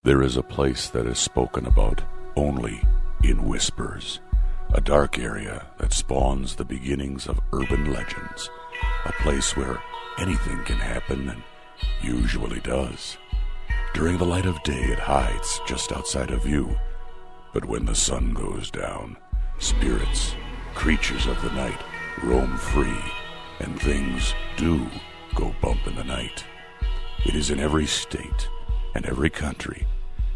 There is a place that is spoken about only in whispers, a dark area that spawns the beginnings of urban legends, a place where anything can happen and usually does. During the light of day, it hides just outside of view, but when the sun goes down, spirits, creatures of the night, roam free, and things do go bump in the night. It is in every state and every country,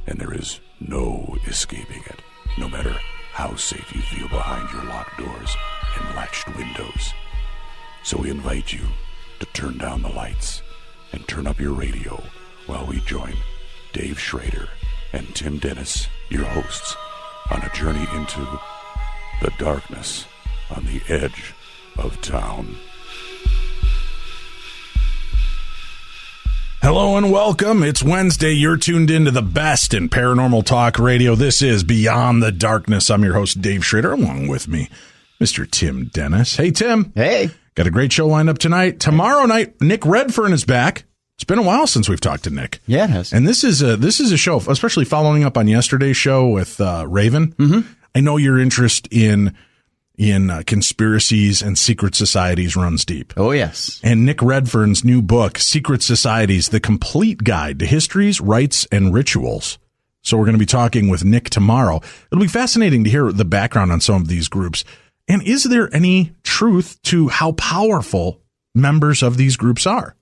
and there is no escaping it, no matter how safe you feel behind your locked doors and latched windows. So we invite you to turn down the lights and turn up your radio while we join Dave Schrader and Tim Dennis, your hosts, on a journey into the darkness on the edge of town. Hello and welcome. It's Wednesday. You're tuned into the best in paranormal talk radio. This is Beyond the Darkness. I'm your host, Dave Schrader. Along with me, Mr. Tim Dennis. Hey, Tim. Hey. Got a great show lined up tonight. Tomorrow night, Nick Redfern is back. It's been a while since we've talked to Nick. Yeah, it has. And this is a show, especially following up on yesterday's show with Raven. Mm-hmm. I know your interest in conspiracies and secret societies runs deep. Oh, yes. And Nick Redfern's new book, Secret Societies, The Complete Guide to Histories, Rites, and Rituals. So we're going to be talking with Nick tomorrow. It'll be fascinating to hear the background on some of these groups. And is there any truth to how powerful members of these groups are?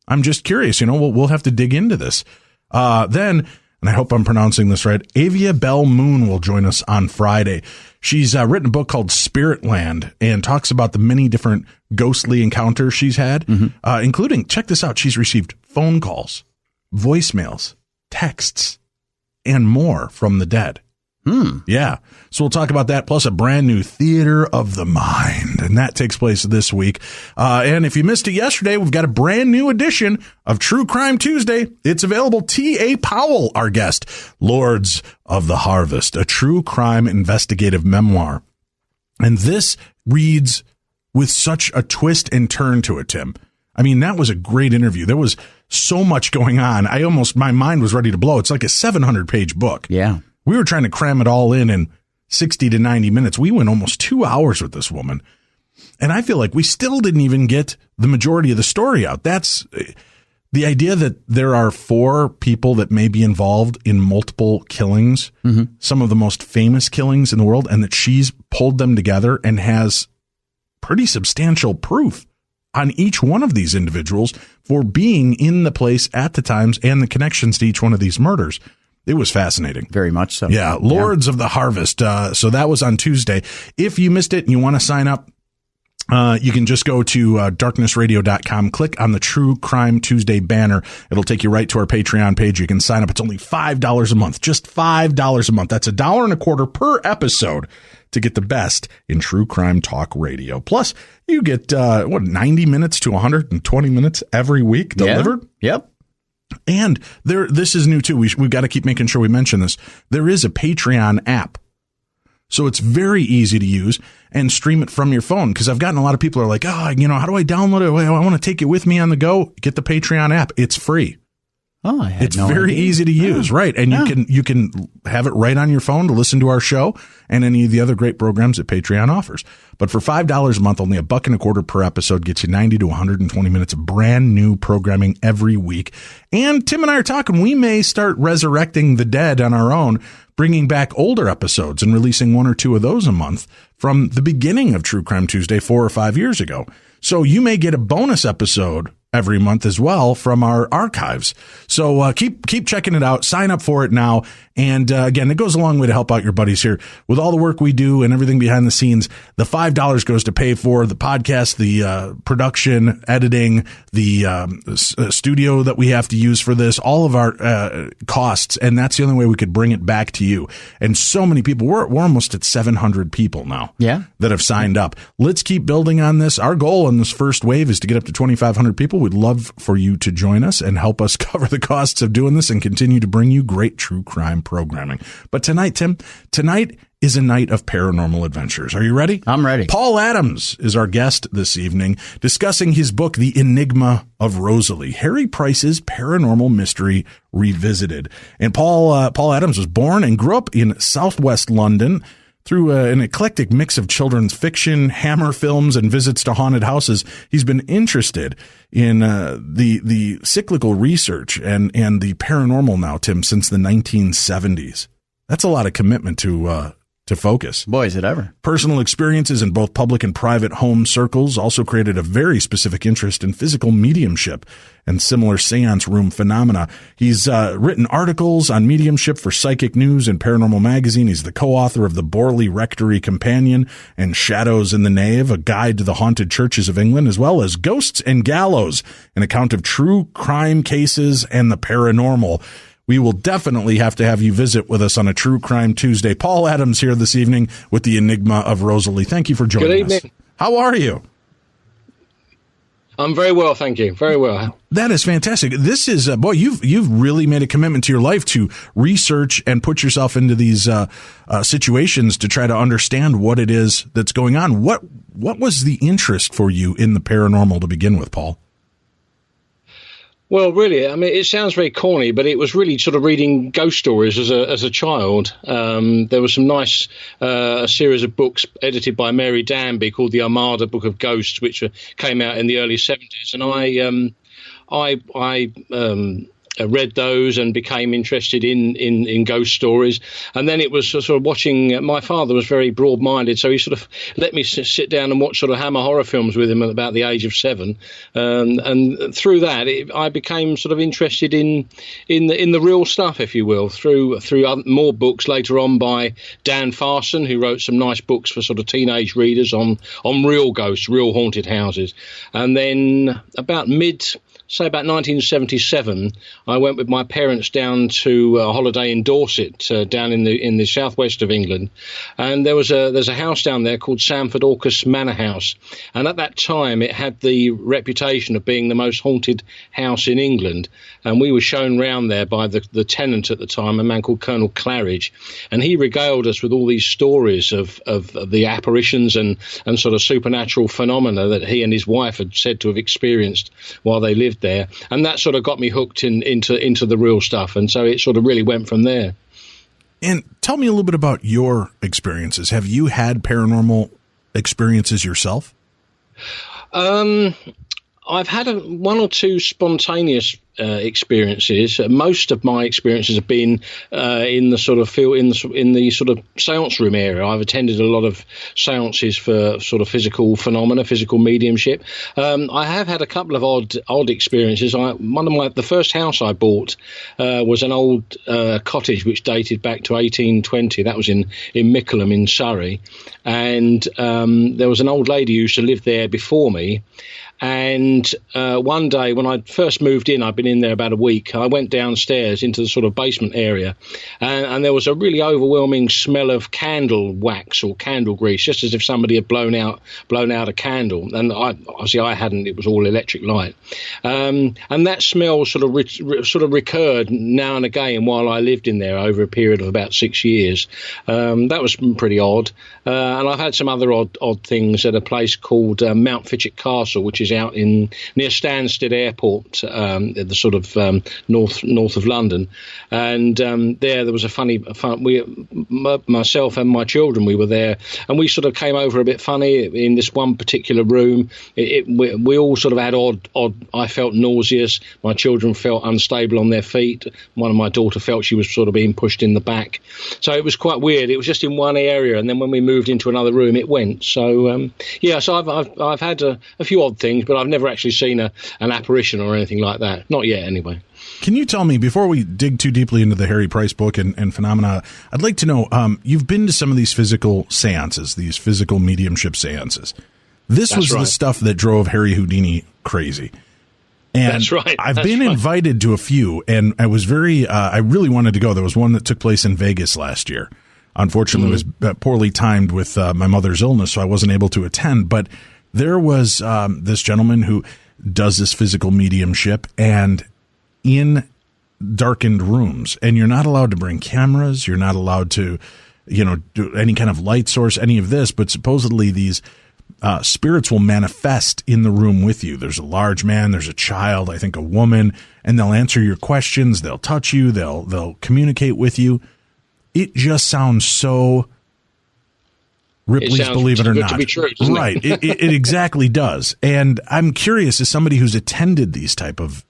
I'm just curious. We'll have to dig into this. Then, and I hope I'm pronouncing this right, Avia Bell Moon will join us on Friday. She's written a book called Spiritland and talks about the many different ghostly encounters she's had, including, check this out, she's received phone calls, voicemails, texts, and more from the dead. Yeah. So we'll talk about that, plus a brand new Theater of the Mind, and that takes place this week. And if you missed it yesterday, we've got a brand new edition of True Crime Tuesday. It's available. T.A. Powell, our guest, Lords of the Harvest, a true crime investigative memoir. And this reads with such a twist and turn to it, Tim. I mean, that was a great interview. There was so much going on. My mind was ready to blow. It's like a 700-page book. Yeah. We were trying to cram it all in 60 to 90 minutes. We went almost 2 hours with this woman. And I feel like we still didn't even get the majority of the story out. That's the idea that there are 4 people that may be involved in multiple killings, some of the most famous killings in the world, and that she's pulled them together and has pretty substantial proof on each one of these individuals for being in the place at the times and the connections to each one of these murders. It was fascinating. Very much so. Yeah. Lords of the Harvest. So that was on Tuesday. If you missed it and you want to sign up, you can just go to darknessradio.com, click on the True Crime Tuesday banner. It'll take you right to our Patreon page. You can sign up. It's only $5 a month, just $5 a month. That's $1.25 per episode to get the best in true crime talk radio. Plus, you get 90 minutes to 120 minutes every week delivered. Yeah. Yep. And this is new too. We've got to keep making sure we mention this. There is a Patreon app. So it's very easy to use and stream it from your phone. Because I've gotten a lot of people are like, how do I download it? I want to take it with me on the go. Get the Patreon app. It's free. Oh, I had it's very easy to use, right? And you can have it right on your phone to listen to our show and any of the other great programs that Patreon offers. But for $5 a month, only $1.25 per episode gets you 90 to 120 minutes of brand new programming every week. And Tim and I are talking, we may start resurrecting the dead on our own, bringing back older episodes and releasing 1 or 2 of those a month from the beginning of True Crime Tuesday 4 or 5 years ago. So you may get a bonus episode every month as well from our archives. So keep checking it out. Sign up for it now. And again, it goes a long way to help out your buddies here. With all the work we do and everything behind the scenes, the $5 goes to pay for the podcast, the production, editing, the studio that we have to use for this, all of our costs. And that's the only way we could bring it back to you. And so many people, we're almost at 700 people now that have signed up. Let's keep building on this. Our goal in this first wave is to get up to 2,500 people. We'd love for you to join us and help us cover the costs of doing this and continue to bring you great true crime programming. But tonight, Tim, is a night of paranormal adventures. Are you ready? I'm ready. Paul Adams is our guest this evening, discussing his book, The Enigma of Rosalie, Harry Price's Paranormal Mystery Revisited. And Paul Adams was born and grew up in southwest London. Through an eclectic mix of children's fiction, Hammer films, and visits to haunted houses, he's been interested in the cyclical research and the paranormal now, Tim, since the 1970s. That's a lot of commitment to focus. Boy, is it ever. Personal experiences in both public and private home circles also created a very specific interest in physical mediumship and similar seance room phenomena. He's written articles on mediumship for Psychic News and Paranormal Magazine. He's the co-author of the Borley Rectory Companion and Shadows in the Nave, a guide to the haunted churches of England, as well as Ghosts and Gallows, an account of true crime cases and the paranormal. We will definitely have to have you visit with us on a True Crime Tuesday. Paul Adams here this evening with The Enigma of Rosalie. Thank you for joining us. Good evening. How are you? I'm very well, thank you. Very well. That is fantastic. This is, boy, you've really made a commitment to your life to research and put yourself into these situations to try to understand what it is that's going on. What was the interest for you in the paranormal to begin with, Paul? Well, really, I mean, it sounds very corny, but it was really sort of reading ghost stories as a child. There was some nice a series of books edited by Mary Danby called the Armada Book of Ghosts, which came out in the early 70s, and I read those and became interested in ghost stories. And then it was sort of watching. My father was very broad-minded, so he sort of let me sit down and watch sort of Hammer horror films with him at about the age of 7. And through that, I became sort of interested in the real stuff, if you will, through more books later on by Dan Farson, who wrote some nice books for sort of teenage readers on real ghosts, real haunted houses. And then about 1977, I went with my parents down to a holiday in Dorset, down in the southwest of England, and there's a house down there called Sanford Orcus Manor House, and at that time it had the reputation of being the most haunted house in England, and we were shown round there by the tenant at the time, a man called Colonel Claridge, and he regaled us with all these stories of the apparitions and sort of supernatural phenomena that he and his wife had said to have experienced while they lived there, and that sort of got me hooked into the real stuff, and so it sort of really went from there. And tell me a little bit about your experiences. Have you had paranormal experiences yourself? I've had one or two spontaneous experiences. Most of my experiences have been in the sort of field, in the sort of seance room area. I've attended a lot of seances for sort of physical phenomena, physical mediumship. I have had a couple of odd experiences. The first house I bought was an old cottage which dated back to 1820. That was in Mickleham in Surrey, and there was an old lady who used to live there before me. And one day when I first moved in, I'd been in there about a week, I went downstairs into the sort of basement area, and there was a really overwhelming smell of candle wax or candle grease, just as if somebody had blown out a candle. And I hadn't; it was all electric light. And that smell sort of recurred now and again while I lived in there over a period of about 6 years. That was pretty odd. And I've had some other odd things at a place called Mount Fitchett Castle, which is out near Stansted Airport, at the sort of north of London, and there was myself and my children, we were there, and we sort of came over a bit funny in this one particular room. We all sort of had odd. I felt nauseous. My children felt unstable on their feet. One of my daughter felt she was sort of being pushed in the back. So it was quite weird. It was just in one area, and then when we moved into another room, it went. So so I've had a few odd things, but I've never actually seen an apparition or anything like that. Not yet, anyway. Can you tell me, before we dig too deeply into the Harry Price book and phenomena, I'd like to know, you've been to some of these physical seances, these physical mediumship seances. That's was right. The stuff that drove Harry Houdini crazy. And that's right. I've been invited to a few, and I was I really wanted to go. There was one that took place in Vegas last year. Unfortunately, it was poorly timed with my mother's illness, so I wasn't able to attend. But there was this gentleman who does this physical mediumship, and in darkened rooms, and you're not allowed to bring cameras, you're not allowed to, do any kind of light source, any of this, but supposedly these spirits will manifest in the room with you. There's a large man, there's a child, I think a woman, and they'll answer your questions, they'll touch you, they'll communicate with you. It just sounds so Ripley's Believe It or Not. To be true, right. It exactly does. And I'm curious, as somebody who's attended these type of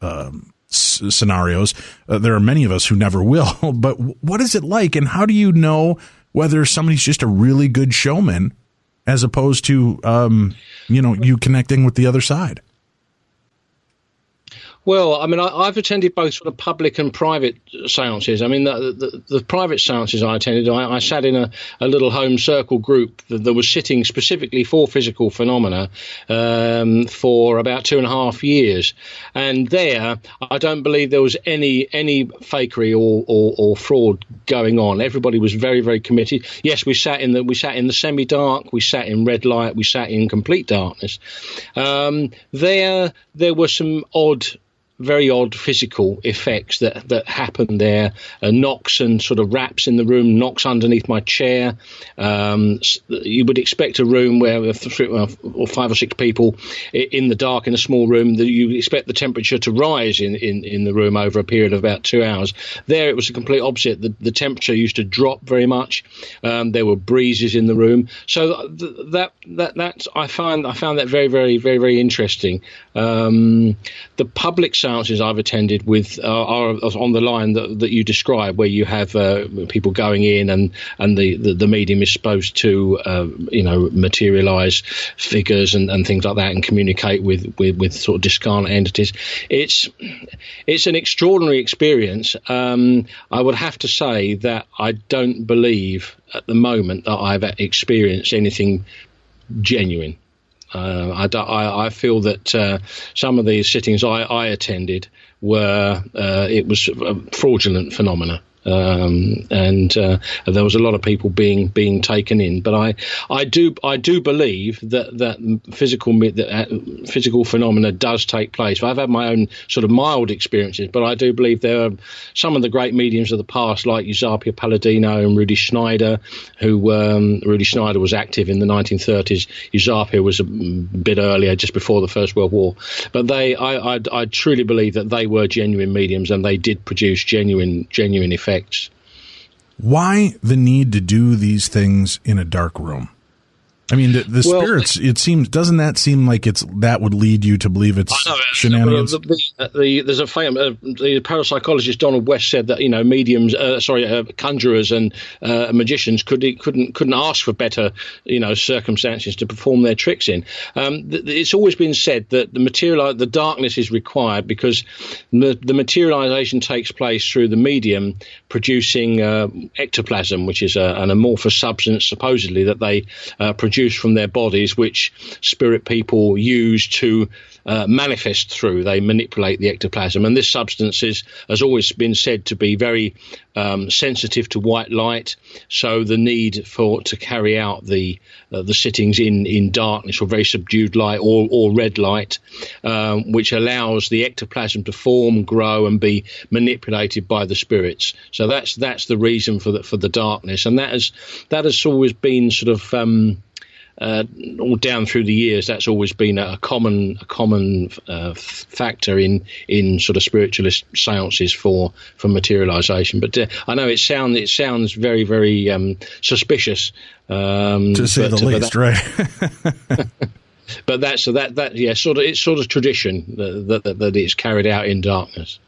scenarios, there are many of us who never will, but what is it like, and how do you know whether somebody's just a really good showman as opposed to, you connecting with the other side? Well, I mean, I've attended both sort of public and private seances. I mean, the private seances I attended, I sat in a little home circle group that was sitting specifically for physical phenomena for about 2.5 years. And there, I don't believe there was any fakery or fraud going on. Everybody was very, very committed. Yes, we sat in the semi-dark, we sat in red light, we sat in complete darkness. There were some very odd physical effects that happened there. Knocks and sort of raps in the room, knocks underneath my chair. You would expect a room where 5 or 6 people in the dark in a small room, that you expect the temperature to rise in the room over a period of about 2 hours. There it was the complete opposite. The temperature used to drop very much. There were breezes in the room. So that I found that very, very, very, very interesting. The public seances I've attended with are on the line that you describe, where you have people going in and the medium is supposed to materialize figures and things like that, and communicate with sort of discarnate entities. It's an extraordinary experience. I would have to say that I don't believe at the moment that I've experienced anything genuine. I feel that some of these sittings I attended were it was a fraudulent phenomena. And there was a lot of people being taken in, but I do believe that physical phenomena does take place. I've had my own sort of mild experiences, but I do believe there are some of the great mediums of the past, like Eusapia Palladino and Rudy Schneider, Rudy Schneider was active in the 1930s. Eusapia was a bit earlier, just before the First World War. But I truly believe that they were genuine mediums, and they did produce genuine effects. Why the need to do these things in a dark room? I mean, the spirits, it seems, doesn't that seem like that would lead you to believe it's shenanigans? There's a famous, the parapsychologist Donald West said that, mediums, conjurers and magicians couldn't ask for better, circumstances to perform their tricks in. It's always been said that the darkness is required because the materialization takes place through the medium producing ectoplasm, which is an amorphous substance supposedly that they produce from their bodies, which spirit people use to manifest through. They manipulate the ectoplasm, and this substance has always been said to be very sensitive to white light. So the need to carry out the sittings in darkness or very subdued light or red light, which allows the ectoplasm to form, grow, and be manipulated by the spirits. So that's the reason for the darkness, and that has always been sort of all down through the years. That's always been a common factor in sort of spiritualist seances for materialization. But I know it sounds very, very suspicious, to say the least, right? But it's sort of tradition that it's carried out in darkness.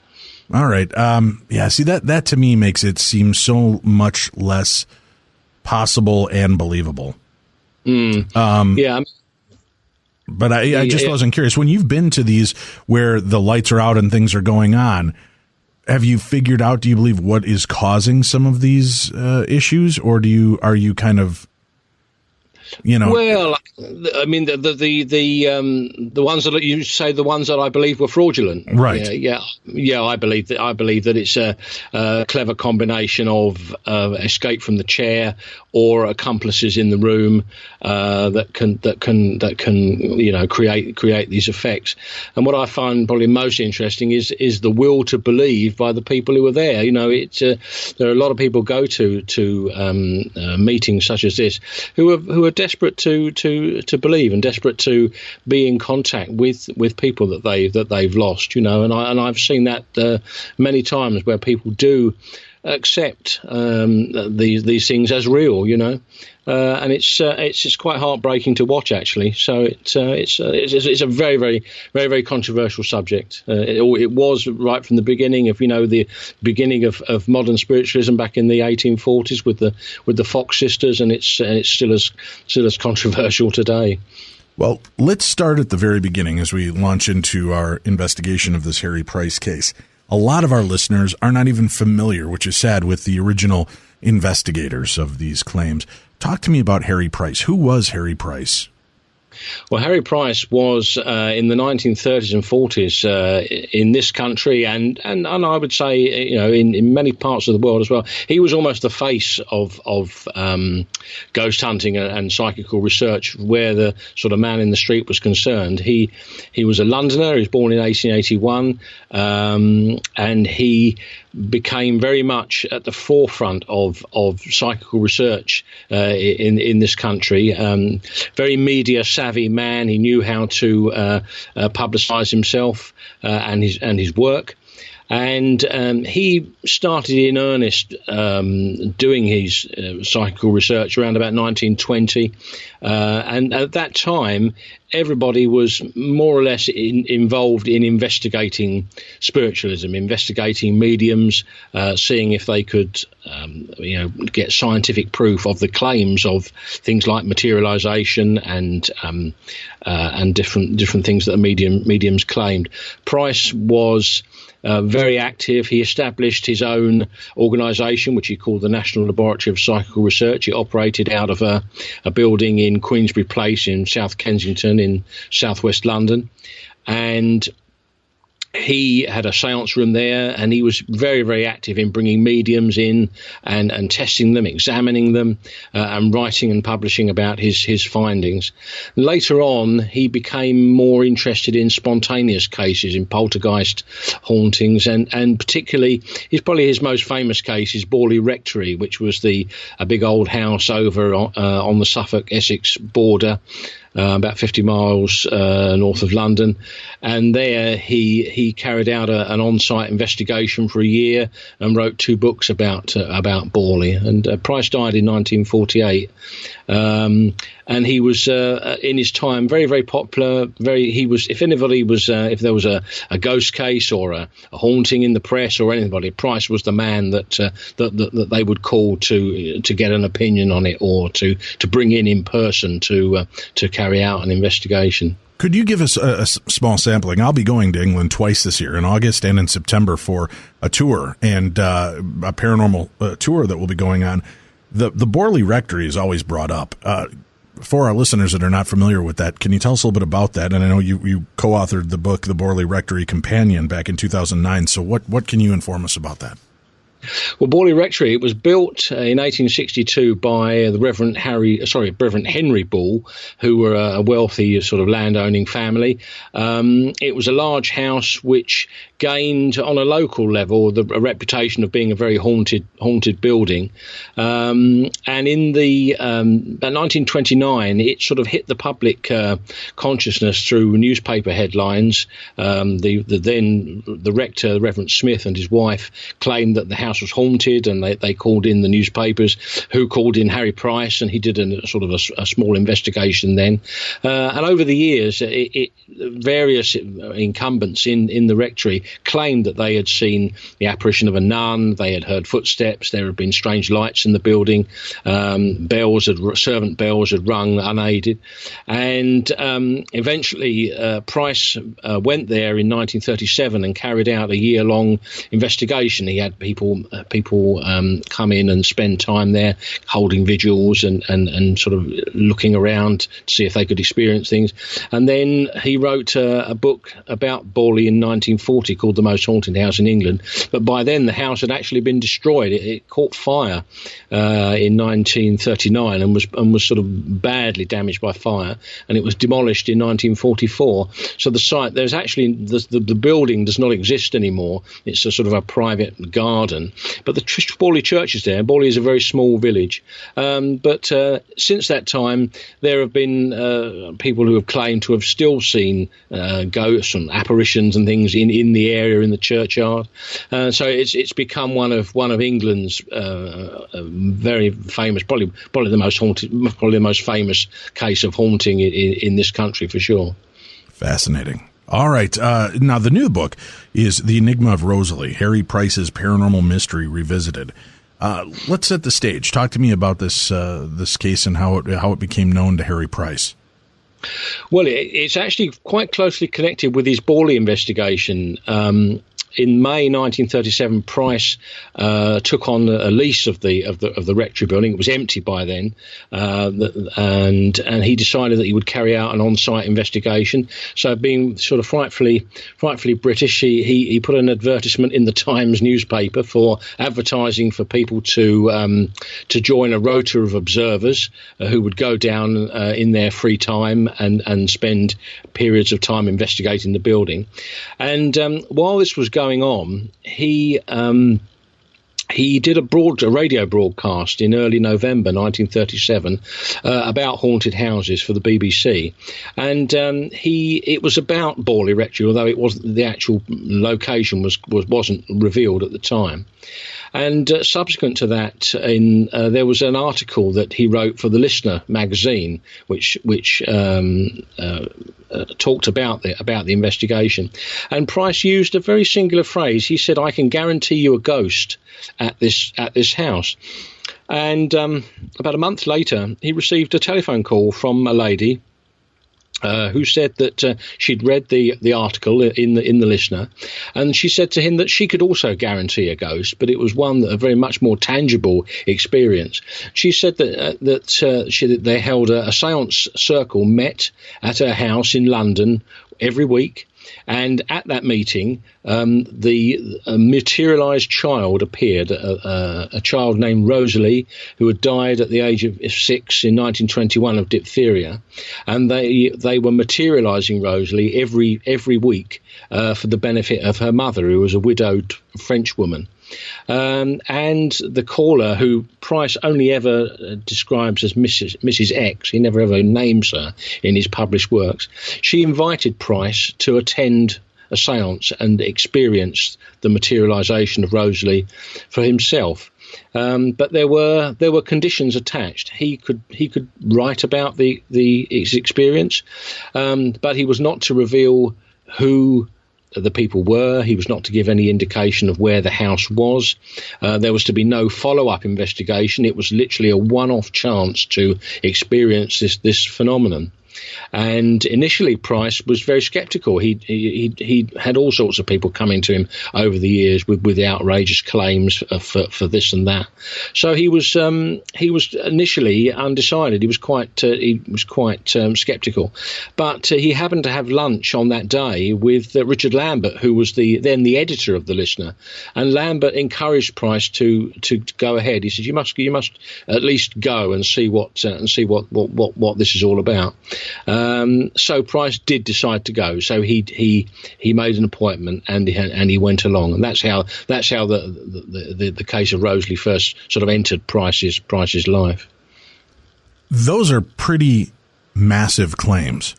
All right. See, that to me makes it seem so much less possible and believable. But I just wasn't curious. When you've been to these where the lights are out and things are going on, have you figured out, do you believe, what is causing some of these issues, or are you kind of Well, I mean, the ones that you say, the ones that I believe were fraudulent, right? Yeah. I believe that it's a clever combination of escape from the chair or accomplices in the room that can create these effects. And what I find probably most interesting is the will to believe by the people who are there. There are a lot of people go to meetings such as this who are desperate to believe and desperate to be in contact with people that they've lost. And I've seen that many times where people do accept these things as real, and it's quite heartbreaking to watch, actually. So it's a very, very, very, very controversial subject. It was right from the beginning. If the beginning of modern spiritualism back in the 1840s with the Fox sisters, and it's still as controversial today. Well, let's start at the very beginning as we launch into our investigation of this Harry Price case. A lot of our listeners are not even familiar, which is sad, with the original investigators of these claims. Talk to me about Harry Price. Who was Harry Price? Well, Harry Price was in the 1930s and 40s in this country, and I would say in many parts of the world as well. He was almost the face of ghost hunting and psychical research, where the sort of man in the street was concerned. He was a Londoner. He was born in 1881, and he became very much at the forefront of psychical research in this country. Very media savvy man. He knew how to publicize himself and his work. And he started in earnest doing his psychical research around about 1920. And at that time, everybody was more or less involved in investigating spiritualism, investigating mediums, seeing if they could, get scientific proof of the claims of things like materialization and different things that the mediums claimed. Price was very active. He established his own organisation, which he called the National Laboratory of Psychical Research. It operated out of a building in Queensbury Place in South Kensington in southwest London. And he had a seance room there, and he was very, very active in bringing mediums in and testing them, examining them, and writing and publishing about his findings. Later on, he became more interested in spontaneous cases, in poltergeist hauntings, and particularly, probably his most famous case is Borley Rectory, which was a big old house over on the Suffolk-Essex border, about 50 miles north of London. And there he carried out an on-site investigation for a year and wrote 2 books about Borley. And Price died in 1948. And he was in his time very, very popular. If there was a ghost case or a haunting in the press or anybody, Price was the man that they would call to get an opinion on it, or to bring in person to carry out an investigation. Could you give us a small sampling? I'll be going to England twice this year, in August and in September, for a tour and a paranormal tour that will be going on. The Borley Rectory is always brought up. For our listeners that are not familiar with that, can you tell us a little bit about that? And I know you co-authored the book, The Borley Rectory Companion, back in 2009. So what can you inform us about that? Well, Borley Rectory, it was built in 1862 by the Reverend Henry Ball, who were a wealthy sort of land-owning family. It was a large house which gained, on a local level, a reputation of being a very haunted building. And in about 1929, it sort of hit the public consciousness through newspaper headlines. The rector, Reverend Smith, and his wife claimed that the house was haunted, and they called in the newspapers, who called in Harry Price, and he did a small investigation then. And over the years, various incumbents in the rectory claimed that they had seen the apparition of a nun. They had heard footsteps. There had been strange lights in the building. Servant bells had rung unaided, and eventually Price went there in 1937 and carried out a year-long investigation. He had people come in and spend time there, holding vigils and sort of looking around to see if they could experience things. And then he wrote a book about Borley in 1940 called The Most Haunted House in England. But by then the house had actually been destroyed. It caught fire in 1939 and was sort of badly damaged by fire, and it was demolished in 1944. So the site, there's actually the building does not exist anymore. It's a sort of a private garden, but the Borley Church is there. Borley is a very small village, but since that time there have been people who have claimed to have still seen ghosts and apparitions and things in the area, in the churchyard. So it's become one of England's very famous, probably the most haunted, probably the most famous case of haunting in this country for sure. Fascinating. All right. Now, the new book is The Enigma of Rosalie, Harry Price's Paranormal Mystery Revisited. Let's set the stage. Talk to me about this case and how it became known to Harry Price. Well, it's actually quite closely connected with his Borley investigation. In May 1937, Price took on a lease of the rectory building. It was empty by then, and he decided that he would carry out an on-site investigation. So, being sort of frightfully British, he put an advertisement in the Times newspaper for advertising for people to join a rota of observers who would go down in their free time and spend periods of time investigating the building. And while this was going on, he did a radio broadcast in early November 1937 about haunted houses for the BBC, and it was about Borley Rectory, although it wasn't, the actual location wasn't revealed at the time. And subsequent to that, there was an article that he wrote for the Listener magazine, which talked about the investigation. And Price used a very singular phrase. He said, "I can guarantee you a ghost at this house." And about a month later, he received a telephone call from a lady who said that she'd read the article in the Listener, and she said to him that she could also guarantee a ghost, but it was a very much more tangible experience. She said that they held a séance circle, met at her house in London every week. And at that meeting, the materialized child appeared, a child named Rosalie, who had died at the age of 6 in 1921 of diphtheria. And they were materializing Rosalie every week for the benefit of her mother, who was a widowed French woman. And the caller, who Price only ever describes as Mrs. X, he never ever names her in his published works, she invited Price to attend a séance and experience the materialization of Rosalie for himself. But there were conditions attached. He could write about his experience, but he was not to reveal who the people were. He was not to give any indication of where the house was. There was to be no follow-up investigation. It was literally a one-off chance to experience this phenomenon. And initially, Price was very sceptical. He had all sorts of people coming to him over the years with outrageous claims for this and that. So he was initially undecided. He was quite sceptical. But he happened to have lunch on that day with Richard Lambert, who was then the editor of the Listener. And Lambert encouraged Price to go ahead. He said, "You must at least go and see what this is all about." So Price did decide to go. So he made an appointment and he went along, and that's how the case of Rosalie first sort of entered Price's life. Those are pretty massive claims.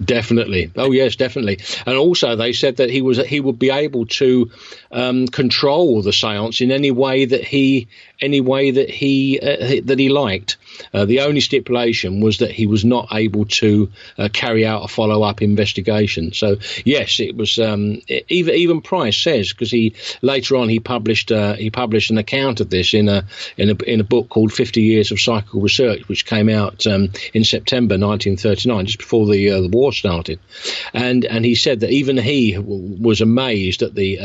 Definitely. Oh, yes, definitely. And also, they said that he would be able to control the seance in any way that he liked. The only stipulation was that he was not able to carry out a follow-up investigation. So, yes, it was. Even Price says, because he later on he published an account of this in a book called 50 Years of Psychical Research, which came out in September 1939, just before the war started, and he said that even he was amazed at the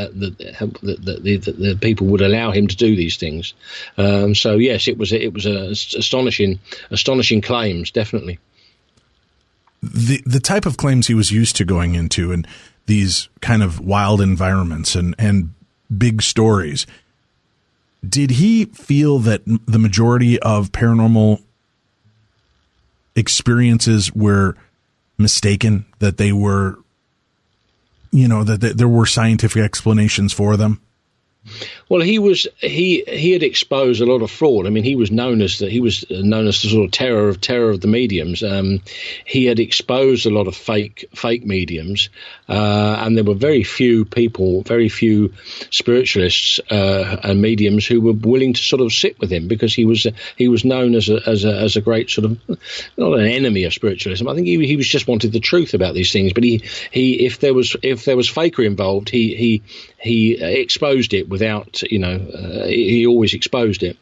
people would allow him to do these things. So yes, it was astonishing claims, definitely. The type of claims he was used to going into, and these kind of wild environments and big stories. Did he feel that the majority of paranormal experiences were mistaken, that they were, that there were scientific explanations for them? Well, he had exposed a lot of fraud. I mean, he was known as the sort of terror of the mediums. He had exposed a lot of fake mediums, and there were very few spiritualists and mediums who were willing to sort of sit with him, because he was known as a great sort of, not an enemy of spiritualism. I think he was just wanted the truth about these things. But if there was fakery involved, he exposed it without, he always exposed it.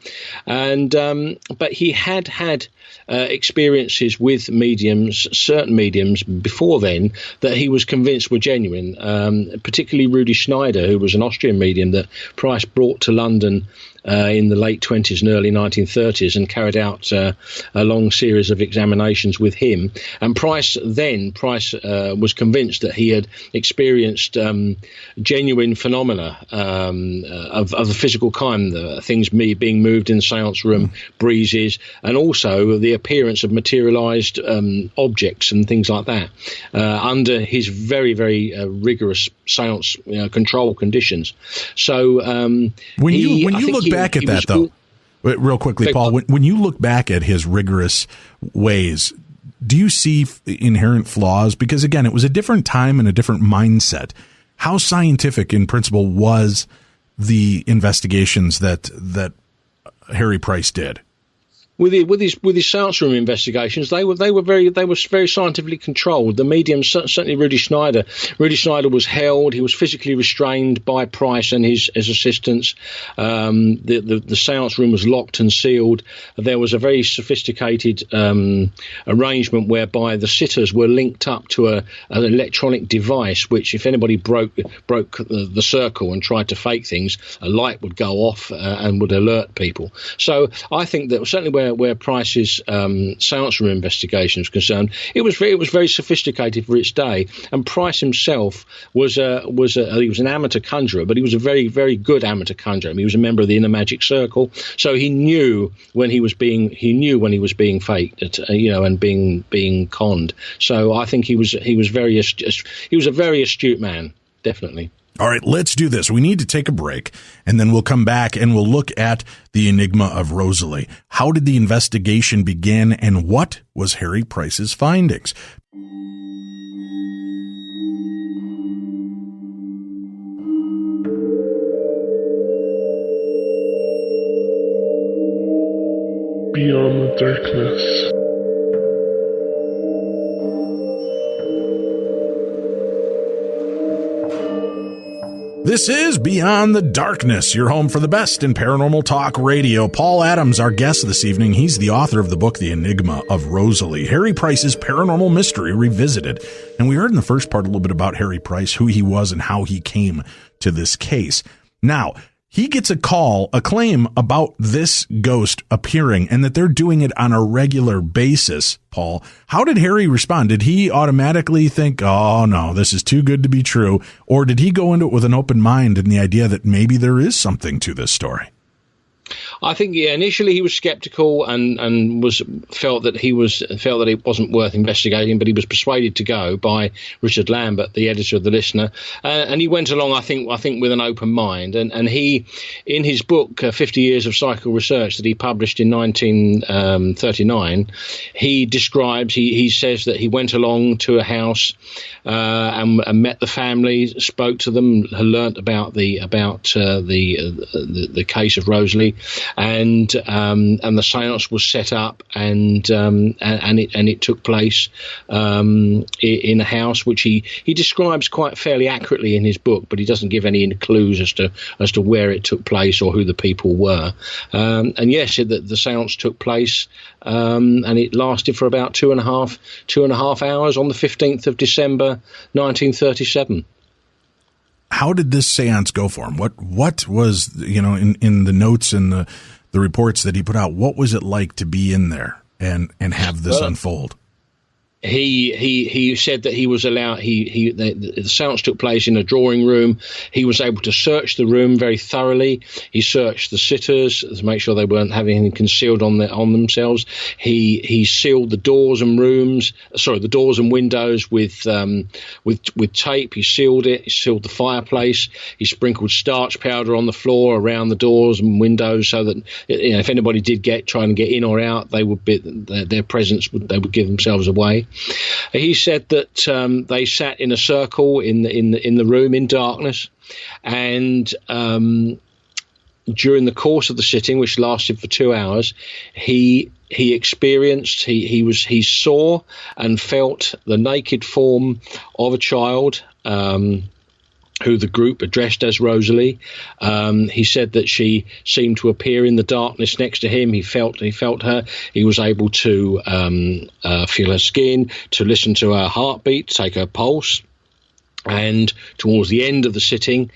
And but he had experiences with certain mediums before then, that he was convinced were genuine, particularly Rudy Schneider, who was an Austrian medium that Price brought to London in the late 20s and early 1930s, and carried out a long series of examinations with him. And Price was convinced that he had experienced genuine phenomena of a physical kind, things being moved in the seance room, breezes, and also the appearance of materialized objects and things like that, under his very, very rigorous seance control conditions. So when you look back at that, though, real quickly, Paul, when you look back at his rigorous ways, do you see inherent flaws? Because, again, it was a different time and a different mindset. How scientific, in principle, was the investigations that Harry Price did? With his seance room investigations, they were very scientifically controlled. The medium, certainly Rudy Schneider was held. He was physically restrained by Price and his assistants. The seance room was locked and sealed. There was a very sophisticated arrangement whereby the sitters were linked up to an electronic device, which, if anybody broke the circle and tried to fake things, a light would go off and would alert people. So I think that certainly where Price's seance room investigation was concerned, it was very sophisticated for its day. And Price himself he was an amateur conjurer, but he was a very, very good amateur conjurer. I mean, he was a member of the Inner Magic Circle, so he knew when he was being faked, and being conned. So I think he was a very astute man, definitely. All right, let's do this. We need to take a break, and then we'll come back and we'll look at the Enigma of Rosalie. How did the investigation begin, and what was Harry Price's findings? Beyond the darkness. This is Beyond the Darkness, your home for the best in paranormal talk radio. Paul Adams, our guest this evening. He's the author of the book, The Enigma of Rosalie, Harry Price's paranormal mystery revisited. And we heard in the first part a little bit about Harry Price, who he was and how he came to this case. Now, he gets a claim about this ghost appearing and that they're doing it on a regular basis. Paul, how did Harry respond? Did he automatically think, oh, no, this is too good to be true? Or did he go into it with an open mind and the idea that maybe there is something to this story? I think initially he was sceptical and felt that it wasn't worth investigating, but he was persuaded to go by Richard Lambert, the editor of the Listener, and he went along. I think with an open mind, and he, in his book 50 Years of Psychical Research that he published in 1939, he describes. He says that he went along to a house and met the family, spoke to them, learnt about the case of Rosalie, and the séance was set up, and it took place in a house which he describes quite fairly accurately in his book, but he doesn't give any clues as to where it took place or who the people were. And yes, the séance took place, and it lasted for about two and a half hours on the 15th of December 1937. How did this séance go for him? What was, in the notes and the reports that he put out, what was it like to be in there and have this unfold? He said that he was allowed. The séance took place in a drawing room. He was able to search the room very thoroughly. He searched the sitters to make sure they weren't having anything concealed on themselves. He sealed the doors and windows with tape. He sealed it. He sealed the fireplace. He sprinkled starch powder on the floor around the doors and windows so that if anybody did try and get in or out, they would be their presence they would give themselves away. He said that they sat in a circle in the room in darkness, and during the course of the sitting, which lasted for 2 hours, he saw and felt the naked form of a child, who the group addressed as Rosalie. He said that she seemed to appear in the darkness next to him. He felt her. He was able to feel her skin, to listen to her heartbeat, take her pulse. And towards the end of the sitting,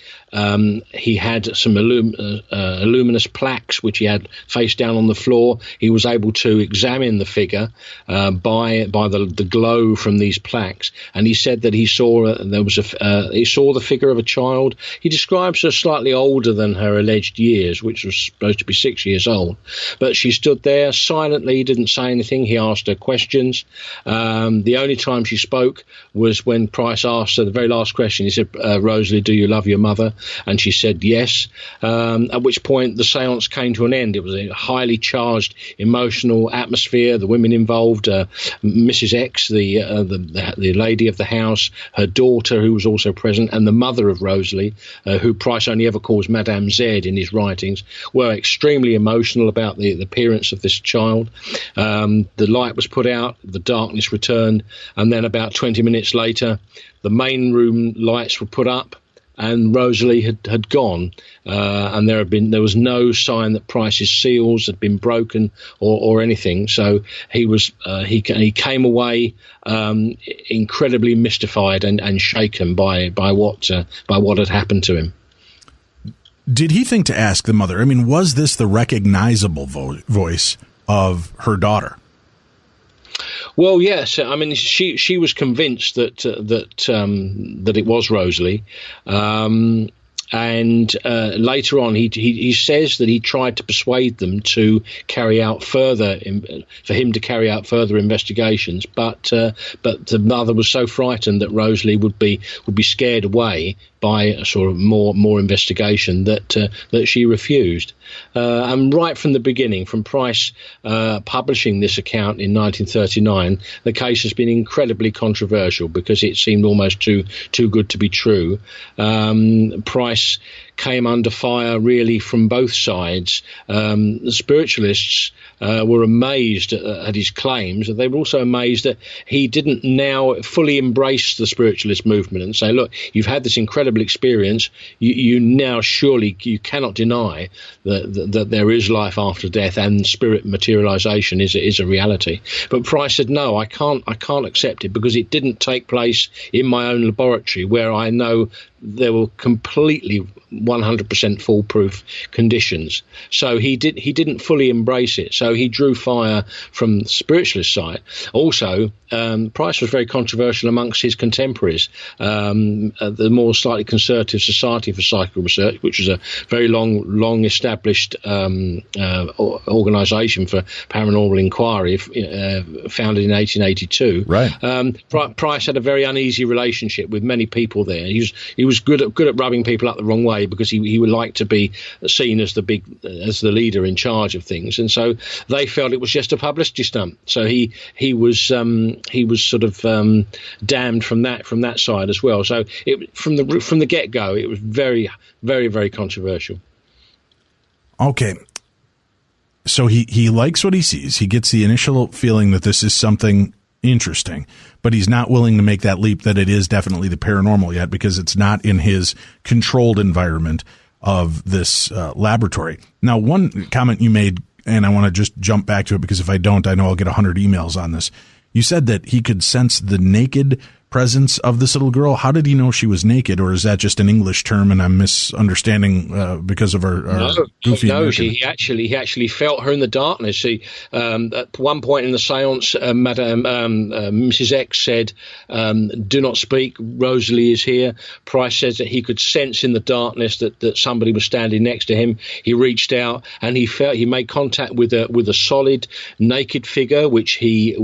he had some luminous plaques which he had face down on the floor. He was able to examine the figure by the glow from these plaques, and he said that he saw the figure of a child. He describes her slightly older than her alleged years, which was supposed to be 6 years old, but she stood there silently, didn't say anything. He asked her questions. The only time she spoke was when Price asked her the very last question. He said, "Rosalie, do you love your mother?" And she said yes, at which point the séance came to an end. It was a highly charged, emotional atmosphere. The women involved, Mrs. X, the lady of the house, her daughter, who was also present, and the mother of Rosalie, who Price only ever calls Madame Z in his writings, were extremely emotional about the appearance of this child. The light was put out, the darkness returned, and then about 20 minutes later, the main room lights were put up, and Rosalie had gone, and there was no sign that Price's seals had been broken or anything. So he came away incredibly mystified and shaken by what had happened to him. Did he think to ask the mother? I mean, was this the recognizable voice of her daughter? Well, yes. I mean, she was convinced that it was Rosalie, and later on, he says that he tried to persuade them to carry out further investigations, but the mother was so frightened that Rosalie would be scared away by a sort of more investigation that she refused. And right from the beginning, from Price publishing this account in 1939, the case has been incredibly controversial because it seemed almost too good to be true. Price came under fire really from both sides. The spiritualists were amazed at his claims. They were also amazed that he didn't now fully embrace the spiritualist movement and say, look, you've had this incredible experience. You now surely you cannot deny that there is life after death and spirit materialization is a reality. But Price said, no, I can't accept it because it didn't take place in my own laboratory where I know completely 100% foolproof conditions. So he didn't fully embrace it. So he drew fire from the spiritualist side. Also, Price was very controversial amongst his contemporaries. The more slightly conservative Society for Psychical Research, which was a very long established organisation for paranormal inquiry, founded in 1882. Right. Price had a very uneasy relationship with many people there. He was good at rubbing people up the wrong way, because he would like to be seen as the leader in charge of things, and so they felt it was just a publicity stunt. So he was sort of damned from that side as well. So from the get go, it was very, very, very controversial. Okay. So he likes what he sees. He gets the initial feeling that this is something interesting, but he's not willing to make that leap that it is definitely the paranormal yet, because it's not in his controlled environment of this laboratory. Now, one comment you made, and I want to just jump back to it, because if I don't, I know I'll get 100 emails on this. You said that he could sense the naked presence of this little girl. How did he know she was naked, or is that just an English term and I'm misunderstanding because of our goofy? No, he actually felt her in the darkness. At one point in the séance, Mrs. X said, "Do not speak. Rosalie is here." Price says that he could sense in the darkness that somebody was standing next to him. He reached out and he made contact with a solid naked figure, which he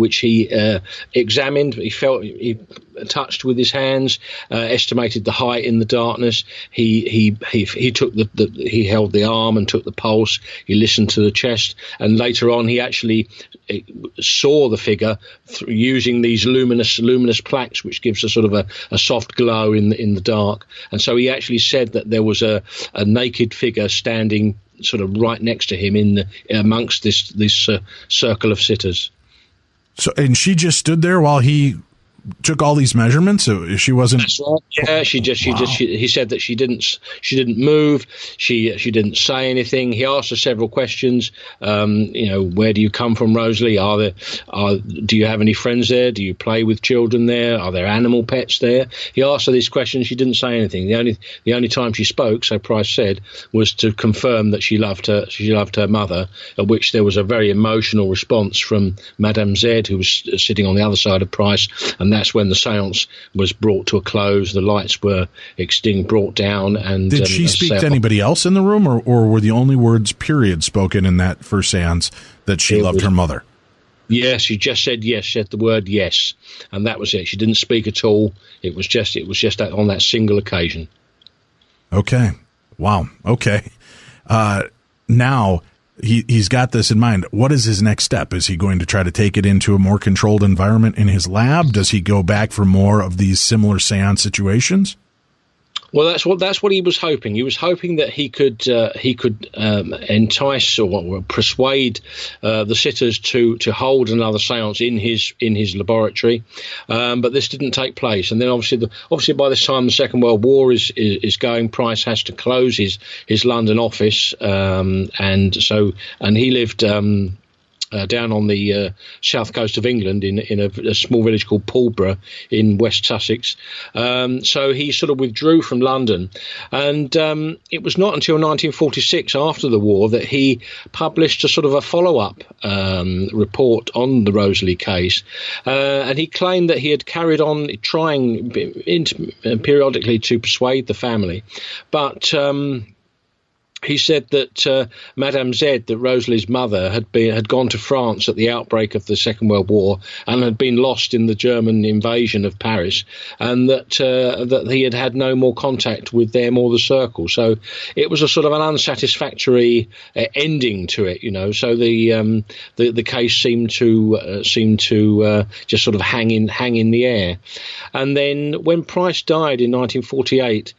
examined. He touched with his hands, estimated the height in the darkness. He took he held the arm and took the pulse. He listened to the chest, and later on he actually saw the figure using these luminous plaques, which gives a sort of a soft glow in the dark. And so he actually said that there was a naked figure standing sort of right next to him amongst this circle of sitters. So, and she just stood there while he took all these measurements. So she wasn't. That's right. Yeah, he said that she didn't move. She didn't say anything. He asked her several questions. Where do you come from, Rosalie? Do you have any friends there? Do you play with children there? Are there animal pets there? He asked her these questions. She didn't say anything. The only time she spoke, so Price said, was to confirm that she loved her mother, at which there was a very emotional response from Madame Z, who was sitting on the other side of Price, and that's when the séance was brought to a close. The lights were brought down. And did she speak to anybody else in the room, or were the only words period spoken in that first séance that she loved her mother? Yes, she just said yes. She said the word yes, and that was it. She didn't speak at all. It was just that on that single occasion. Okay. Wow. Okay. Now he's got this in mind. What is his next step? Is he going to try to take it into a more controlled environment in his lab? Does he go back for more of these similar seance situations? Well, that's what he was hoping. He was hoping that he could entice or persuade the sitters to hold another séance in his laboratory, but this didn't take place. And then obviously by this time the Second World War is going. Price has to close his London office, and he lived down on the south coast of England in a small village called Pulborough in West Sussex. So he sort of withdrew from London, and it was not until 1946, after the war, that he published a sort of a follow-up report on the Rosalie case, and he claimed that he had carried on trying periodically to persuade the family, but he said that Madame Z, that Rosalie's mother, had gone to France at the outbreak of the Second World War and had been lost in the German invasion of Paris, and that he had no more contact with them or the circle. So it was a sort of an unsatisfactory ending to it, So the case seemed to just sort of hang in the air. And then when Price died in 1948.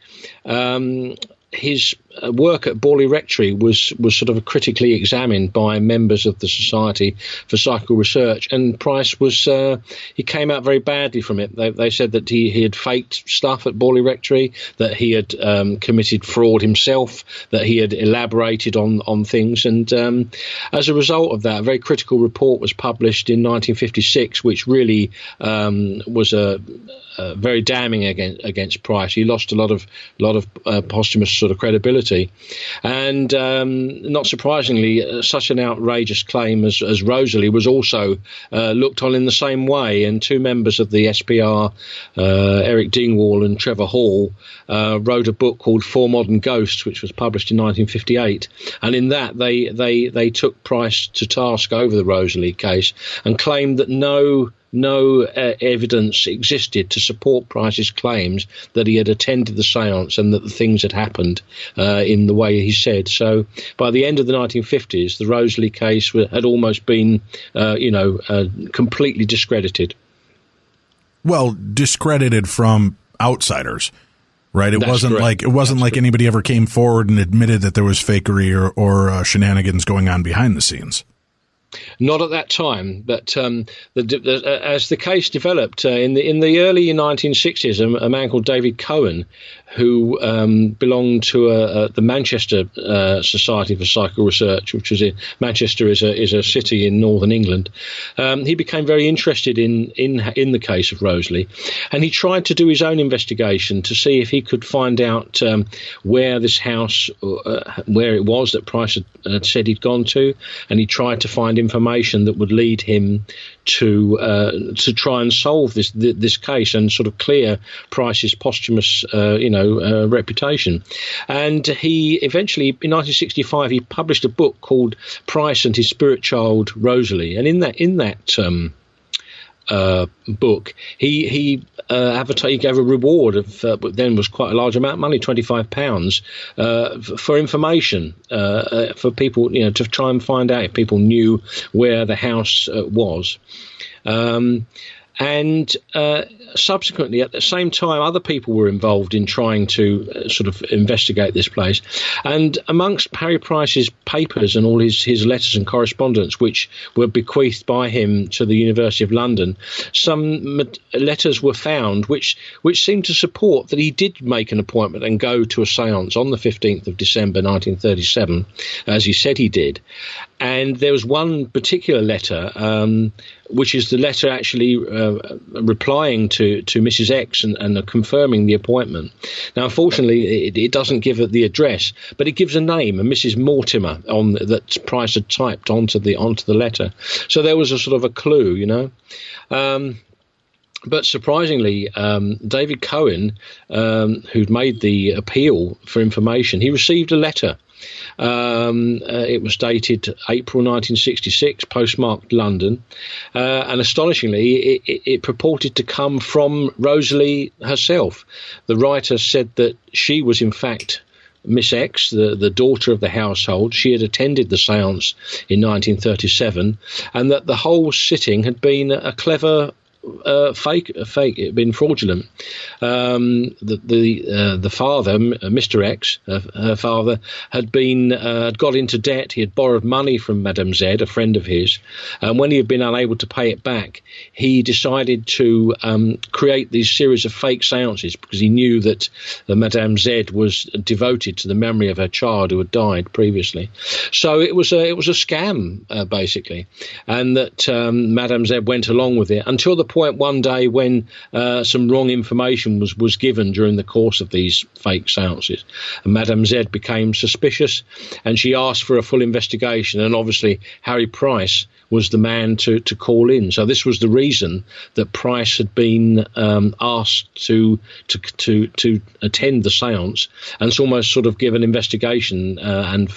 His work at Borley Rectory was sort of critically examined by members of the Society for Psychical Research, and Price was he came out very badly from it. They said that he had faked stuff at Borley Rectory, that he had committed fraud himself, that he had elaborated on things, and as a result of that, a very critical report was published in 1956, which really was very damning against Price. He lost a lot of posthumous sort of credibility, and not surprisingly, such an outrageous claim as Rosalie was also looked on in the same way. And two members of the SPR, Eric Dingwall and Trevor Hall, wrote a book called Four Modern Ghosts, which was published in 1958, and in that they took Price to task over the Rosalie case and claimed that no evidence existed to support Price's claims that he had attended the séance and that the things had happened in the way he said. So by the end of the 1950s, the Rosalie case had almost been, completely discredited. Well, discredited from outsiders, right? It wasn't like anybody ever came forward and admitted that there was fakery or shenanigans going on behind the scenes. Not at that time, but as the case developed in the early 1960s, a man called David Cohen, who belonged to the Manchester Society for Psychical Research, which was Manchester is a city in northern England. He became very interested in the case of Rosalie, and he tried to do his own investigation to see if he could find out where this house, where it was that Price had said he'd gone to, and he tried to find information that would lead him to try and solve this case and sort of clear Price's posthumous reputation. And he eventually, in 1965, he published a book called Price and His Spirit Child Rosalie, and in that book, he gave a reward of what then was quite a large amount of money, £25, for information for people, to try and find out if people knew where the house was. And subsequently, at the same time, other people were involved in trying to sort of investigate this place. And amongst Harry Price's papers and all his letters and correspondence, which were bequeathed by him to the University of London, some letters were found which seemed to support that he did make an appointment and go to a séance on the 15th of December 1937, as he said he did. And there was one particular letter, which is the letter actually replying to Mrs. X and confirming the appointment. Now, unfortunately, it doesn't give the address, but it gives a name, a Mrs. Mortimer, that Price had typed onto the letter. So there was a sort of a clue, But surprisingly, David Cohen, who'd made the appeal for information, he received a letter. It was dated April 1966, postmarked London, and astonishingly, it purported to come from Rosalie herself. The writer said that she was in fact Miss X, the daughter of the household. She had attended the séance in 1937, and that the whole sitting had been a clever fake. It had been fraudulent. The father, Mr. X, her father, had got into debt. He had borrowed money from Madame Z, a friend of his, and when he had been unable to pay it back, he decided to create these series of fake séances because he knew that Madame Z was devoted to the memory of her child who had died previously. So it was a scam basically, and that Madame Z went along with it until the point one day when some wrong information was given during the course of these fake séances, and Madame Z became suspicious, and she asked for a full investigation, and obviously Harry Price was the man to call in. So this was the reason that Price had been asked to attend the séance and almost sort of give an investigation and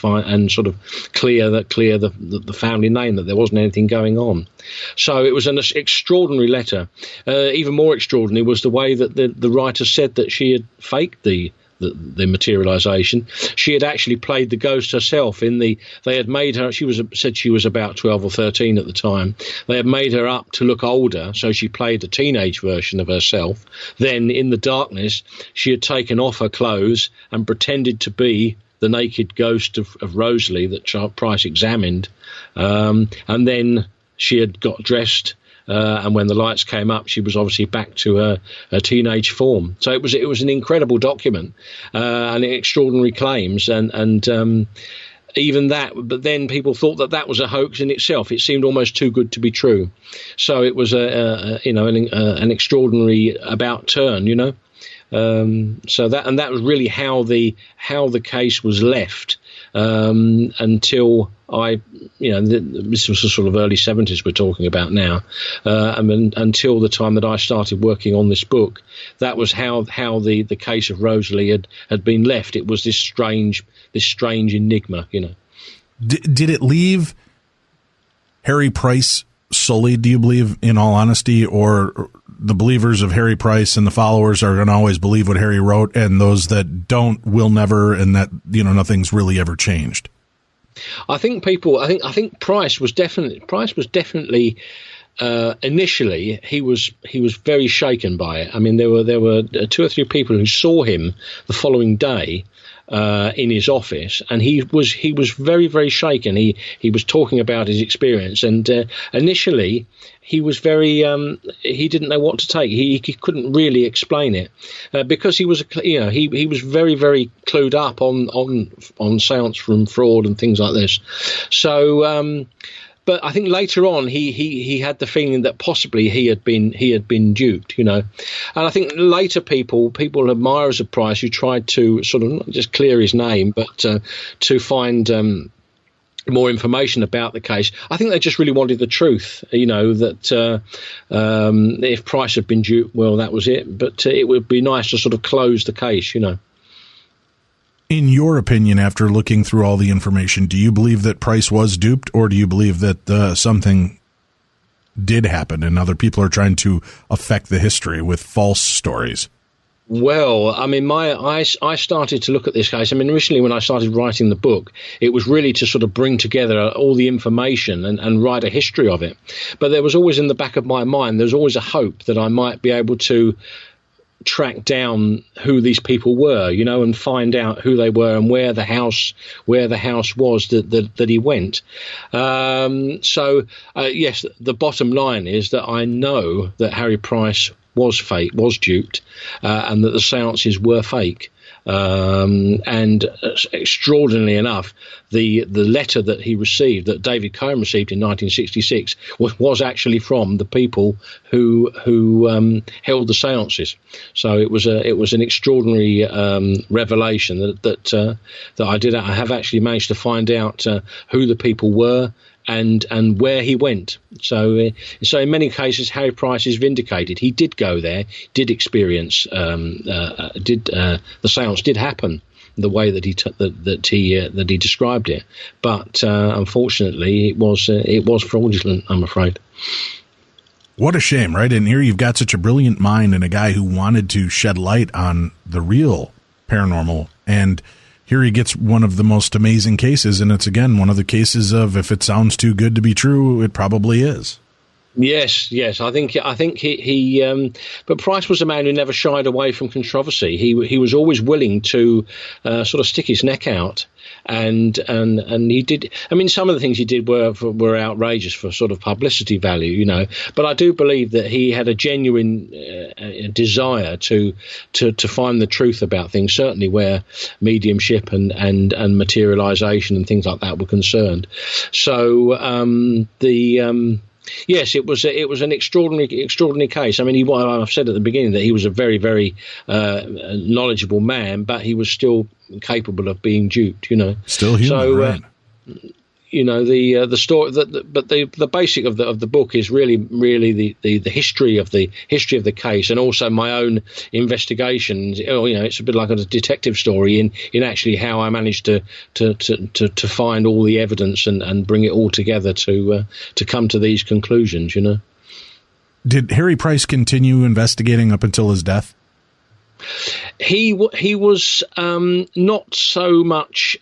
sort of clear the family name, that there wasn't anything going on. So it was an extraordinary letter. Even more extraordinary was the way that the writer said that she had faked the materialization. She had actually played the ghost herself. They had made her, said she was about 12 or 13 at the time. They had made her up to look older, so she played a teenage version of herself. Then in the darkness, she had taken off her clothes and pretended to be the naked ghost of Rosalie that Price examined, and then she had got dressed. And when the lights came up, she was obviously back to her teenage form. So it was an incredible document, and extraordinary claims, and even that. But then people thought that was a hoax in itself. It seemed almost too good to be true. So it was an extraordinary about turn, you know. So that was really how the case was left. Until this was the sort of early 70s we're talking about now, until the time that I started working on this book, that was how the case of Rosalie had been left. It was this strange enigma, you know. Did it leave Harry Price solely, do you believe, in all honesty, or the believers of Harry Price and the followers are going to always believe what Harry wrote, and those that don't will never, and that, you know, nothing's really ever changed? I think Price was definitely initially he was very shaken by it. I mean, there were 2 or 3 people who saw him the following day in his office, and he was very, very shaken. He was talking about his experience, and initially he was very he didn't know what to take. He couldn't really explain it because he was he was very, very clued up on seance room fraud and things like this. So. But I think later on he had the feeling that possibly he had been duped, you know, and I think later people admirers of Price who tried to sort of not just clear his name, but to find more information about the case. I think they just really wanted the truth, you know, that if Price had been duped, well, that was it. But it would be nice to sort of close the case, you know. In your opinion, after looking through all the information, do you believe that Price was duped, or do you believe that something did happen and other people are trying to affect the history with false stories? Well, I mean, I started to look at this case. I mean, originally when I started writing the book, it was really to sort of bring together all the information and write a history of it. But there was always in the back of my mind, there was always a hope that I might be able to track down who these people were, you know, and find out who they were and where the house was that he went. So yes, the bottom line is that I know that Harry Price was duped, and that the seances were fake. And extraordinarily enough, the letter that he received, that David Cohen received in 1966, was actually from the people who held the seances. So it was an extraordinary revelation that I have actually managed to find out who the people were and where he went. So in many cases, Harry Price is vindicated. He did go there, did experience, the seance did happen the way that he described it. But unfortunately, it was fraudulent, I'm afraid. What a shame, right? And here you've got such a brilliant mind and a guy who wanted to shed light on the real paranormal, and here he gets one of the most amazing cases, and it's, again, one of the cases of if it sounds too good to be true, it probably is. Yes. I think he but Price was a man who never shied away from controversy. He was always willing to sort of stick his neck out, and he did. I mean, some of the things he did were outrageous for sort of publicity value, you know. But I do believe that he had a genuine desire to find the truth about things. Certainly, where mediumship and materialization and things like that were concerned. So yes, it was an extraordinary case. I mean, I've said at the beginning that he was a very, very knowledgeable man, but he was still capable of being duped. You know, still human. So, right. You know, the story. But the basic of the book is really the history of the case, and also my own investigations. You know, it's a bit like a detective story in actually how I managed to find all the evidence and bring it all together to come to these conclusions. You know, did Harry Price continue investigating up until his death? He was not so much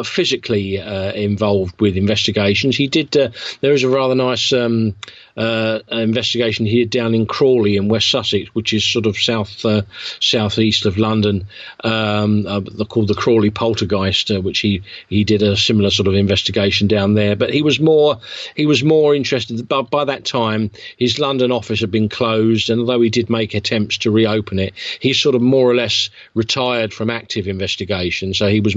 physically involved with investigations. He did. There is a rather nice investigation he did down in Crawley in West Sussex, which is sort of southeast of London, called the Crawley Poltergeist, which he did a similar sort of investigation down there. But he was more interested. But by that time, his London office had been closed, and although he did make attempts to reopen it, he sort of more or less retired from active investigation. So he was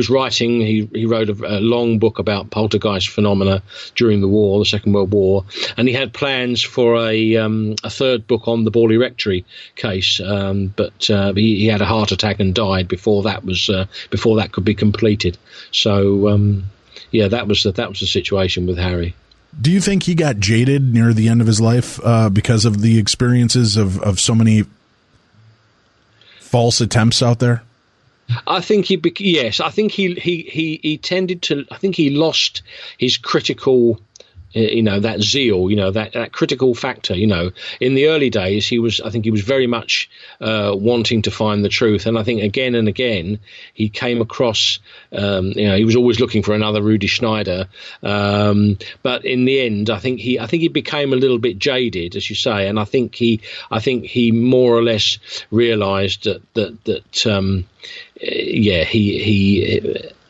writing. He wrote a long book about poltergeist phenomena during the Second World War, and he had plans for a third book on the Borley Rectory case, but he had a heart attack and died before that could be completed. So that was the situation with Harry. Do you think he got jaded near the end of his life because of the experiences of so many false attempts out there? I think yes. I think he tended to. I think he lost his critical, that zeal, that critical factor. In the early days, I think he was very much wanting to find the truth, and I think again and again he came across. He was always looking for another Rudy Schneider, but in the end, I think he became a little bit jaded, as you say, and I think he more or less realised that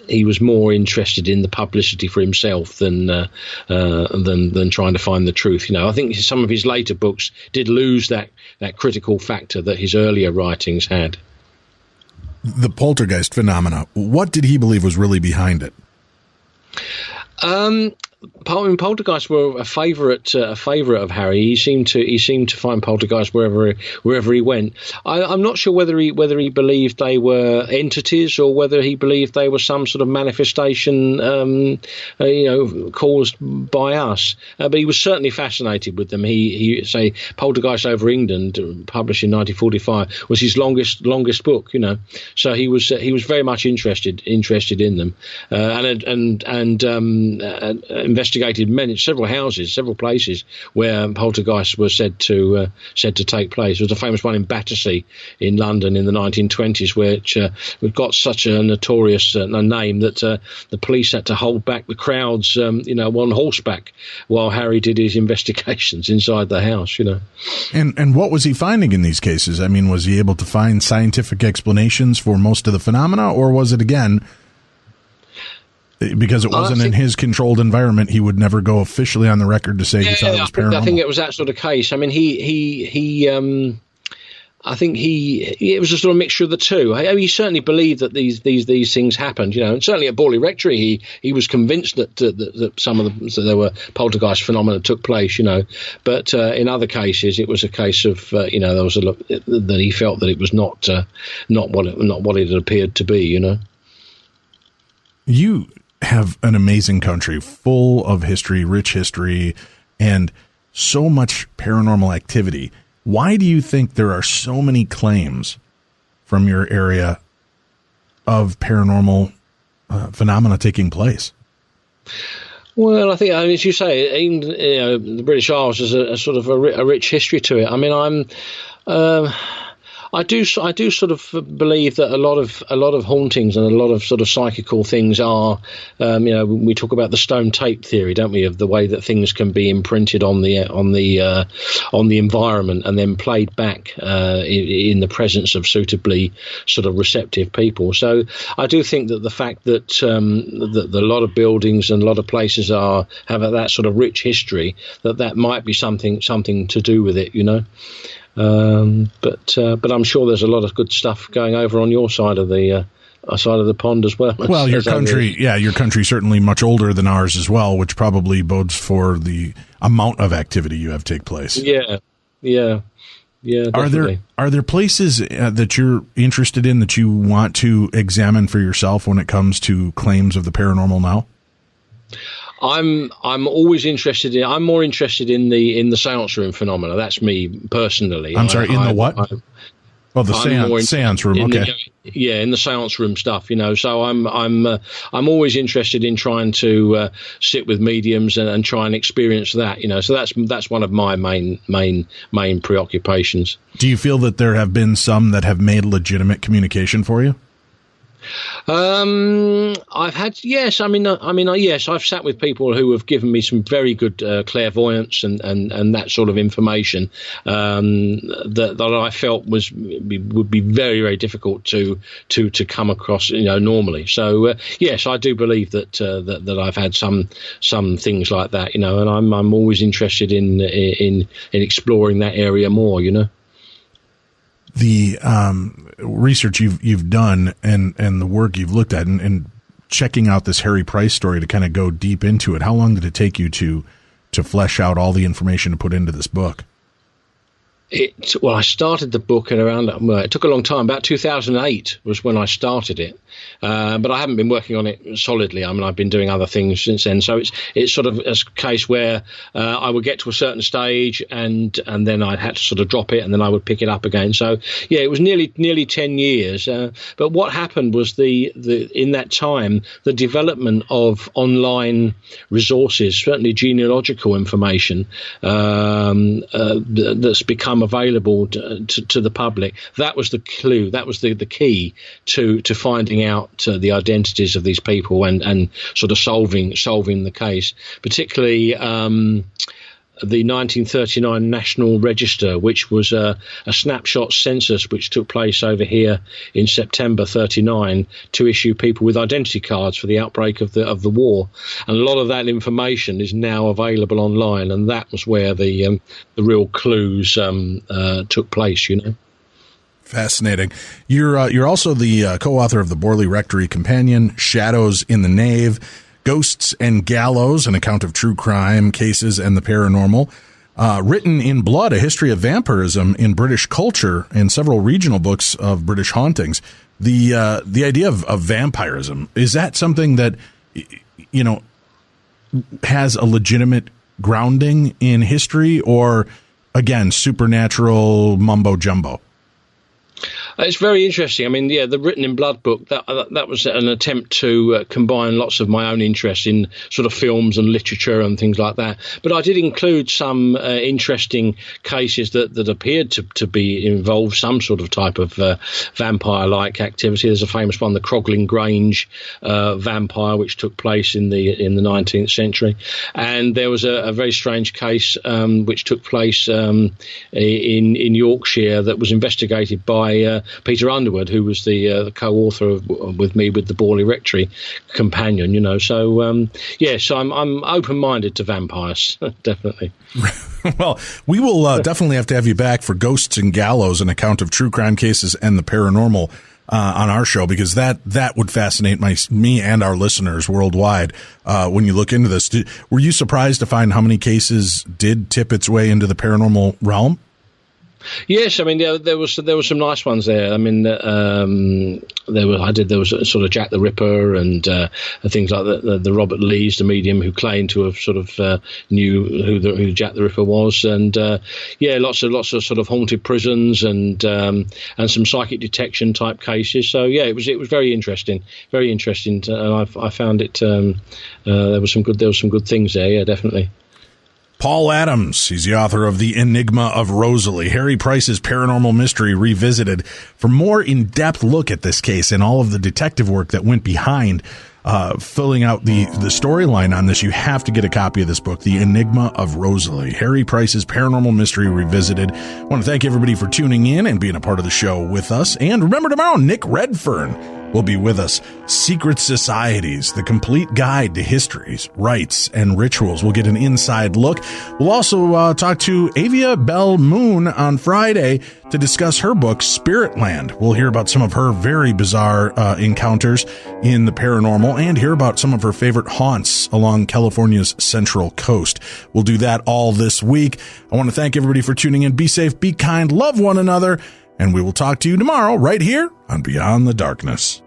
he was more interested in the publicity for himself than trying to find the truth. I think some of his later books did lose that critical factor that his earlier writings had. The poltergeist phenomena, what did he believe was really behind it? Poltergeists were a favourite of Harry. He seemed to find poltergeists wherever he went. I'm not sure whether he believed they were entities or whether he believed they were some sort of manifestation, caused by us. But he was certainly fascinated with them. He say Poltergeist Over England, published in 1945, was his longest book. So he was very much interested in them, and investigated several places where poltergeists were said to take place. There was a famous one in Battersea in London in the 1920s, which got such a notorious name that the police had to hold back the crowds, on horseback while Harry did his investigations inside the house. And what was he finding in these cases? I mean, was he able to find scientific explanations for most of the phenomena, or was it again? Because it wasn't in his controlled environment, he would never go officially on the record to say he thought it was paranormal. I think it was that sort of case. I mean, I think it was a sort of mixture of the two. He certainly believed that these things happened, and certainly at Borley Rectory, he was convinced that there were poltergeist phenomena took place, But in other cases, it was a case of there was that he felt that it was not what it had appeared to be, You have an amazing country full of history, rich history, and so much paranormal activity. Why do you think there are so many claims from your area of paranormal phenomena taking place? Well, I think, as you say, even, the British Isles has a sort of a rich history to it. I mean, I do sort of believe that a lot of hauntings and a lot of sort of psychical things are, we talk about the stone tape theory, don't we, of the way that things can be imprinted on the environment and then played back in the presence of suitably sort of receptive people. So I do think that the fact that a lot of buildings and a lot of places have that sort of rich history, that might be something to do with it, But I'm sure there's a lot of good stuff going over on your side of the pond as well. Well, your country's certainly much older than ours as well, which probably bodes for the amount of activity you have take place. Yeah. Definitely. Are there places that you're interested in that you want to examine for yourself when it comes to claims of the paranormal now? I'm always interested in. I'm more interested in the seance room phenomena. That's me personally. I'm sorry. In the what? The seance room. Okay. In the seance room stuff. So I'm always interested in trying to sit with mediums and try and experience that. So that's one of my main preoccupations. Do you feel that there have been some that have made legitimate communication for you? I've had, yes. Yes, I've sat with people who have given me some very good clairvoyance and that sort of information that I felt would be very, very difficult to come across, normally. So yes, I do believe that I've had some things like that, and I'm always interested in exploring that area more, The research you've done and the work you've looked at and checking out this Harry Price story to kind of go deep into it, how long did it take you to flesh out all the information to put into this book? I started the book at around, it took a long time. About 2008 was when I started it. But I haven't been working on it solidly. I've been doing other things since then. So it's sort of a case where I would get to a certain stage and then I had to sort of drop it and then I would pick it up again. So yeah, it was nearly 10 years. But what happened was in that time, the development of online resources, certainly genealogical information, that's become available to the public. That was the clue. That was the key to finding out the identities of these people and sort of solving the case, particularly the 1939 National Register, which was a snapshot census which took place over here in September 39 to issue people with identity cards for the outbreak of the war. And a lot of that information is now available online, and that was where the real clues took place, Fascinating. You're also the co-author of the Borley Rectory Companion, Shadows in the Nave, Ghosts and Gallows, an account of true crime cases and the paranormal, Written in Blood, a history of vampirism in British culture, and several regional books of British hauntings. The idea of vampirism, is that something that, has a legitimate grounding in history, or again, supernatural mumbo jumbo? It's very interesting. The Written in Blood book, that was an attempt to combine lots of my own interest in sort of films and literature and things like that. But I did include some interesting cases that appeared to be involved some sort of type of vampire-like activity. There's a famous one, the Crogling Grange vampire, which took place in the 19th century. And there was a very strange case which took place in Yorkshire that was investigated by Peter Underwood, who was the co-author with me with the Borley Rectory Companion. So so I'm open-minded to vampires, definitely. Well, we will definitely have to have you back for Ghosts and Gallows, an account of true crime cases and the paranormal on our show, because that would fascinate me and our listeners worldwide. When you look into this, were you surprised to find how many cases did tip its way into the paranormal realm? Yes, there was some nice ones there. There was sort of Jack the Ripper and things like that. The Robert Lees, the medium, who claimed to have sort of knew who Jack the Ripper was, and lots of sort of haunted prisons and some psychic detection type cases. So yeah, it was very interesting, and I found it. There was some good things there. Yeah, definitely. Paul Adams, he's the author of The Enigma of Rosalie, Harry Price's Paranormal Mystery Revisited. For more in-depth look at this case and all of the detective work that went behind filling out the storyline on this, you have to get a copy of this book, The Enigma of Rosalie, Harry Price's Paranormal Mystery Revisited. I want to thank everybody for tuning in and being a part of the show with us. And remember, tomorrow, Nick Redfern will be with us. Secret Societies, the complete guide to histories, rites, and rituals. We'll get an inside look. We'll also talk to Avia Bell Moon on Friday to discuss her book, Spiritland. We'll hear about some of her very bizarre encounters in the paranormal and hear about some of her favorite haunts along California's Central Coast. We'll do that all this week. I want to thank everybody for tuning in. Be safe, be kind, love one another, and we will talk to you tomorrow right here on Beyond the Darkness.